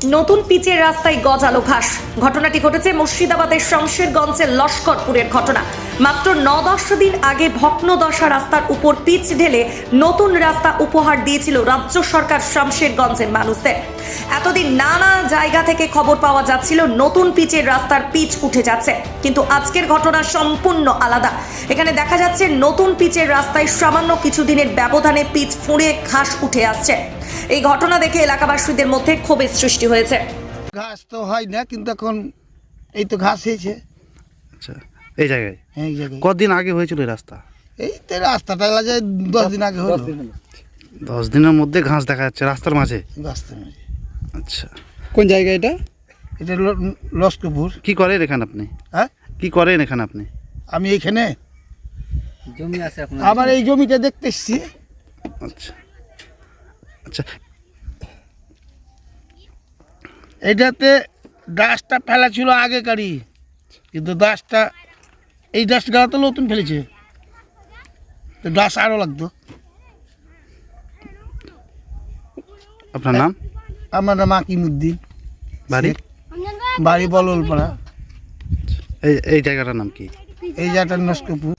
নতুন পিচের রাস্তায় গজালো ঘাস। ঘটনাটি ঘটেছে মুর্শিদাবাদের শমশেরগঞ্জের লস্করপুরের ঘটনা। মাত্র 9-10 দিন আগে ভগ্নদশা রাস্তার উপর পিচ ঢেলে নতুন রাস্তা উপহার দিয়েছিল রাজ্য সরকার শমশেরগঞ্জের মানুষদের। এতদিন নানা জায়গা থেকে খবর পাওয়া যাচ্ছিল নতুন পিচের রাস্তার পিচ উঠে যাচ্ছে, কিন্তু আজকের ঘটনা সম্পূর্ণ আলাদা। এখানে দেখা যাচ্ছে নতুন পিচের রাস্তায় সামান্য কিছুদিনের ব্যবধানে পিচ ফুঁড়ে ঘাস উঠে আসছে। এই ঘটনা দেখে এলাকাবাসীদের মধ্যে ক্ষোভের সৃষ্টি হয়েছে। ঘাস তো হয় না, কিন্তু এখন এই তো ঘাস হয়েছে। আচ্ছা, এই জায়গায় এই জায়গায় কতদিন আগে হয়েছিল এই রাস্তা? এই তো রাস্তাটা যায় 10 দিন আগে হলো। 10 দিনের মধ্যে ঘাস দেখা যাচ্ছে রাস্তার মাঝে। রাস্তার মাঝে। আচ্ছা, কোন জায়গা এটা? এটা লস্করপুর। কি করেন এখানে আপনি? হ্যাঁ, কি করেন এখানে আপনি? আমি এখানে জমি আছে আপনার? আমার এই জমিটা দেখতে এসছি। আচ্ছা আচ্ছা, এইটাতে ডাস্টটা ফেলা ছিল আগেকারই, কিন্তু ডাস্টটা এই ডাস্টগুলো তো নতুন ফেলেছে, তো ডাস্ট আরও লাগতো। আপনার নাম? আমার নাম আকিমুদ্দিন। বাড়ি? বাড়ি বললপাড়া। এই জায়গাটার নাম কি? এই জায়গাটা লস্করপুর।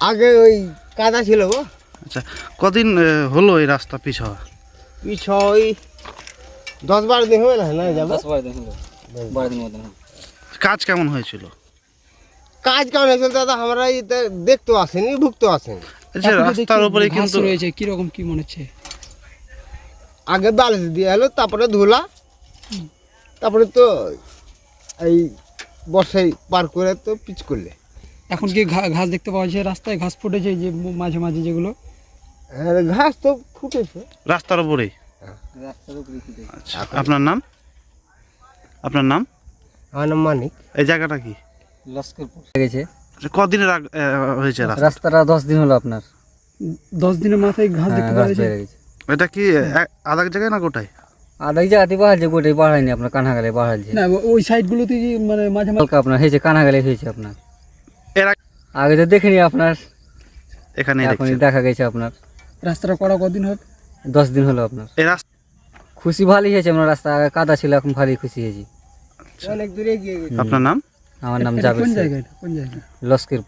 আগে ওই কাদা ছিল গো, আচ্ছা, কদিন হলো এই রাস্তা পিছ হওয়া? ওই 10-12 দিন হয়ে না যাবো। 10-12 দিন হলো, 12 দিন মতন। কাজ কেমন হয়েছিল? কাজ কেমন হয়েছিল দাদা, আমরা দেখতে আসেনি, ভুগতে আসেনি। আচ্ছা, রাস্তার উপরে কিন্তু রয়েছে, কি রকম কি মনে হচ্ছে? আগে বালিশ দিয়ে এলো, তারপরে ধুলা, তারপরে তো এই বর্ষায় পার করে তো পিচ করলে। এখন কি ঘাস দেখতে পাওয়া যাচ্ছে রাস্তায়? ঘাস ফুটেছে যে মাঝে মাঝে যেগুলো আর ঘাস তো ফুটেছে রাস্তার উপরেই। আচ্ছা, আপনার নাম? আপনার নাম? আমার নাম মানিক। এই জায়গাটা কি? লস্করপুর গেছে। আচ্ছা, কদিনের হয়েছে রাস্তা? রাস্তাটা 10 দিন হলো আপনার। 10 দিনের মাথায় ঘাস দেখতে পাওয়া ঘাস যাচ্ছে। বেড়ে গেছে। এটা কি আলাদা জায়গায় না গোটায়? আর এই জায়গাতে বাড়াচ্ছে, গোটাই বাড়ায়নি আপনার, কানাগালে বাড়াচ্ছে না, ওই সাইডগুলোতে কি মানে মাঝে মাঝে হালকা আপনার হয়েছে, কানাগালে হয়েছে আপনার। এর আগে তো দেখিনি আপনার, এখানে এখনই দেখা গেছে আপনার। রাস্তাটা করা কদিন হবে? 10 দিন হলো আপনার। এই রাস্তা খুশি ভালোই হয়েছে আপনার, রাস্তা আগে কাদা ছিল, এখন ভালোই খুশি হয়েছি। অনেক দূরে গিয়ে গেছে। আপনার নাম? আমার নাম এটা জাবেদ কোন শেখ, জায়গা? এটা কোন জায়গা? লস্কর।